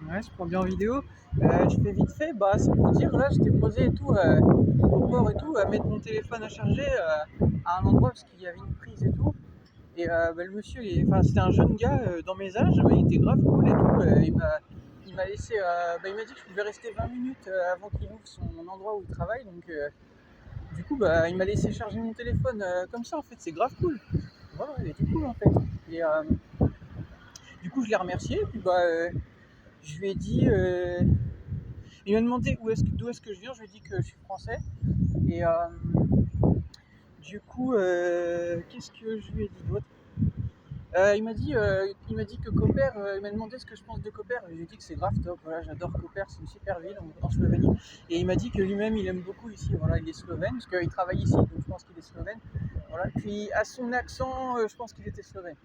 Ouais, je prends bien en vidéo. Je fais vite fait, bah c'est pour dire, là j'étais posé et tout, au port et tout, à mettre mon téléphone à charger à un endroit parce qu'il y avait une prise et tout. Et bah, le monsieur, enfin c'était un jeune gars dans mes âges, bah, il était grave cool et tout. Il m'a laissé, bah, il m'a dit que je pouvais rester 20 minutes avant qu'il ouvre son endroit où il travaille. Donc du coup, bah, il m'a laissé charger mon téléphone comme ça en fait, c'est grave cool. Voilà, il était cool en fait. Et du coup, je l'ai remercié. Et puis bah, je lui ai dit, il m'a demandé d'où est-ce que je viens. Je lui ai dit que je suis français. Et du coup, qu'est-ce que je lui ai dit d'autre? Il m'a dit que Koper, il m'a demandé ce que je pense de Koper. Je lui ai dit que c'est grave top. Voilà, j'adore Koper, c'est une super ville en Slovénie. Et il m'a dit que lui-même, il aime beaucoup ici. Voilà, il est slovène parce qu'il travaille ici, donc je pense qu'il est slovène. Voilà. Puis à son accent, je pense qu'il était slovène.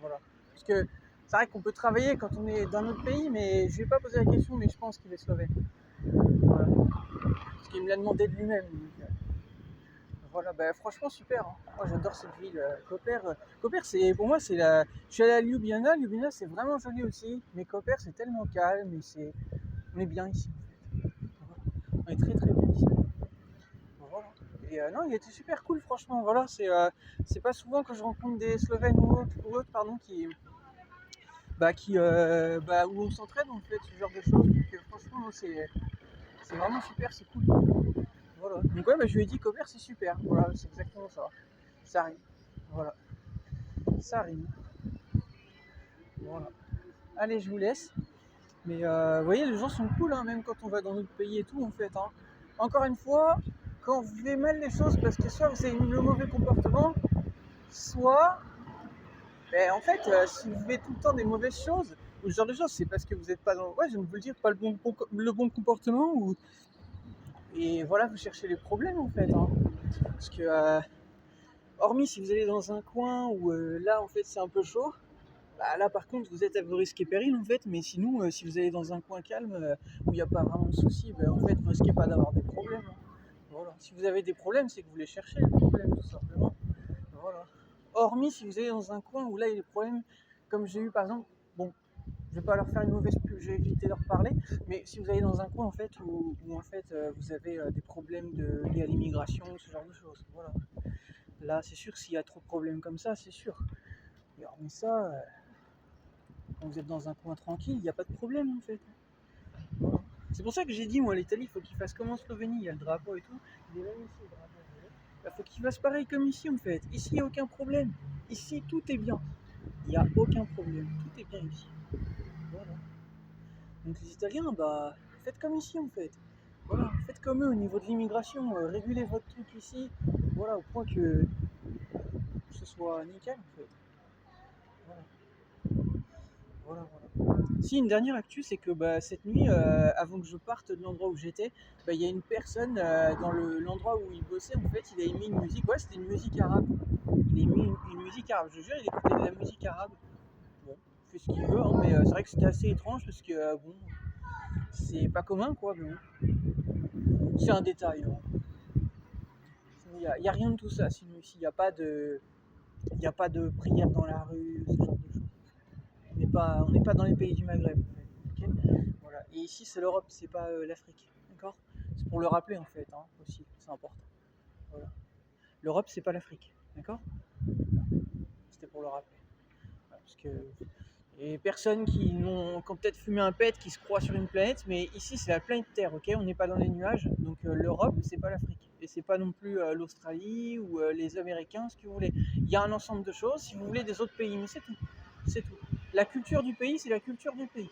Voilà. Parce que c'est vrai qu'on peut travailler quand on est d'un autre pays, mais je lui ai pas posé la question, mais je pense qu'il est slovène. Voilà. Parce qu'il me l'a demandé de lui-même. Donc, voilà, bah, franchement super, hein. Moi j'adore cette ville. Koper, Koper c'est pour moi c'est la. Je suis allé à Ljubljana, Ljubljana c'est vraiment joli aussi, mais Koper c'est tellement calme et on est bien ici en fait. Voilà. On est très très bien ici. Voilà. Et non, il était super cool franchement. Voilà, c'est pas souvent que je rencontre des Slovènes ou autres pardon qui où on s'entraide en fait ce genre de choses. Donc franchement c'est vraiment super, c'est cool. Voilà. Donc ouais, bah, je lui ai dit Koper c'est super. Voilà, c'est exactement ça. Ça arrive. Voilà. Ça rime. Voilà. Allez, je vous laisse. Mais vous voyez, les gens sont cool, hein, même quand on va dans notre pays et tout, en fait. Hein. Encore une fois, quand vous vivez mal les choses, parce que soit vous avez le mauvais comportement, soit, ben, en fait, si vous vivez tout le temps des mauvaises choses, ou ce genre de choses, c'est parce que vous n'êtes pas dans, ouais, je viens de vous le dire, pas le bon comportement, et voilà, vous cherchez les problèmes, en fait. Hein. Parce que, hormis si vous allez dans un coin où là, en fait, c'est un peu chaud. Bah, là, par contre, vous êtes à vos risques et périls, en fait, mais sinon, si vous allez dans un coin calme où il n'y a pas vraiment de soucis, bah, en fait, vous risquez pas d'avoir des problèmes. Hein. Voilà. Si vous avez des problèmes, c'est que vous les cherchez, les problèmes, tout simplement. Voilà. Hormis si vous allez dans un coin où là, il y a des problèmes, comme j'ai eu par exemple, bon, je vais pas leur faire une mauvaise pub, je vais éviter de leur parler, mais si vous allez dans un coin en fait où en fait vous avez des problèmes liés à l'immigration, ce genre de choses. Voilà. Là, c'est sûr, s'il y a trop de problèmes comme ça, c'est sûr. Et hormis ça, quand vous êtes dans un coin tranquille, il n'y a pas de problème en fait. Voilà. C'est pour ça que j'ai dit, moi, l'Italie, il faut qu'il fasse comme en Slovénie, il y a le drapeau et tout. Il est même ici, le drapeau. Il faut qu'il fasse pareil comme ici en fait. Ici, il n'y a aucun problème. Ici, tout est bien. Il n'y a aucun problème. Tout est bien ici. Voilà. Donc les Italiens, bah, faites comme ici en fait. Voilà, faites comme eux au niveau de l'immigration, régulez votre truc ici, voilà, au point que ce soit nickel en fait. Voilà. Voilà, voilà. Si, une dernière actu, c'est que bah, cette nuit, avant que je parte de l'endroit où j'étais, bah, il y a une personne dans l'endroit où il bossait, en fait, il a émis une musique, ouais, c'était une musique arabe. Il a émis une musique arabe, je jure, il écoutait de la musique arabe. Bon, il fait ce qu'il veut, hein, mais c'est vrai que c'était assez étrange parce que, bon, c'est pas commun, quoi, mais bon, c'est un détail. Hein. Il y a rien de tout ça, sinon ici, il n'y a pas de prière dans la rue, ce genre de choses. On n'est pas dans les pays du Maghreb. En fait, okay, voilà. Et ici, c'est l'Europe, c'est pas l'Afrique. D'accord. C'est pour le rappeler, en fait, hein, aussi. C'est important. Voilà. L'Europe, c'est pas l'Afrique. D'accord. C'était pour le rappeler. Voilà, parce que les personnes qui ont peut-être fumé un pet, qui se croient sur une planète, mais ici, c'est la planète Terre, ok. On n'est pas dans les nuages. Donc, l'Europe, c'est pas l'Afrique. Et c'est pas non plus l'Australie ou les Américains, ce que vous voulez. Il y a un ensemble de choses, si vous voulez, des autres pays, mais c'est tout. C'est tout. La culture du pays, c'est la culture du pays.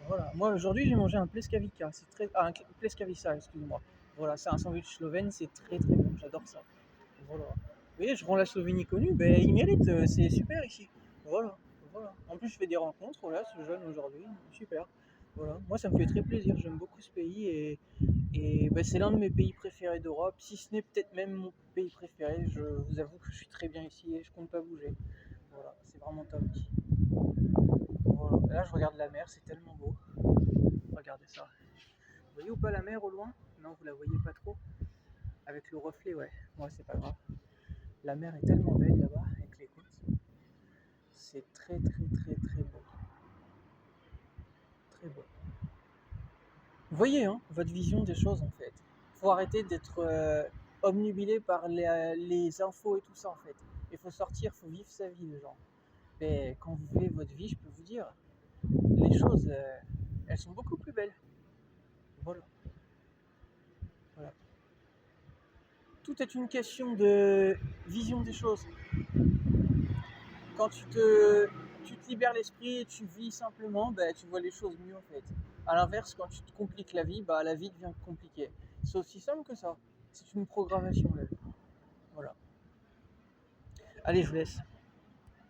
Voilà. Moi, aujourd'hui, j'ai mangé un pleskavica. Un pleskavica, excusez-moi. Voilà, c'est un sandwich slovène, c'est très très bon. J'adore ça. Voilà. Vous voyez, je rends la Slovénie connue. Ben, il mérite. C'est super ici. Voilà. Voilà. En plus, je fais des rencontres. Voilà, ce jeune aujourd'hui. Super. Voilà. Moi, ça me fait très plaisir. J'aime beaucoup ce pays et ben, c'est l'un de mes pays préférés d'Europe. Si ce n'est peut-être même mon pays préféré. Je vous avoue que je suis très bien ici et je compte pas bouger. Voilà. C'est vraiment top ici. Voilà. Là, je regarde la mer. C'est tellement beau. Regardez ça. Vous voyez ou pas la mer au loin? Non, vous la voyez pas trop. Avec le reflet, ouais. Ouais, c'est pas grave. La mer est tellement belle là-bas, avec les côtes. C'est très très très très beau. Très beau. Voyez, hein, votre vision des choses, en fait. Faut arrêter d'être obnubilé par les infos et tout ça, en fait. Il faut sortir, faut vivre sa vie, les gens. Mais quand vous vivez votre vie, je peux vous dire, les choses, elles sont beaucoup plus belles. Voilà, voilà. Tout est une question de vision des choses. Quand tu te libères l'esprit et tu vis simplement, bah, tu vois les choses mieux en fait. À l'inverse, quand tu te compliques la vie, bah, la vie devient compliquée. C'est aussi simple que ça. C'est une programmation la vie. Voilà. Allez, je vous laisse.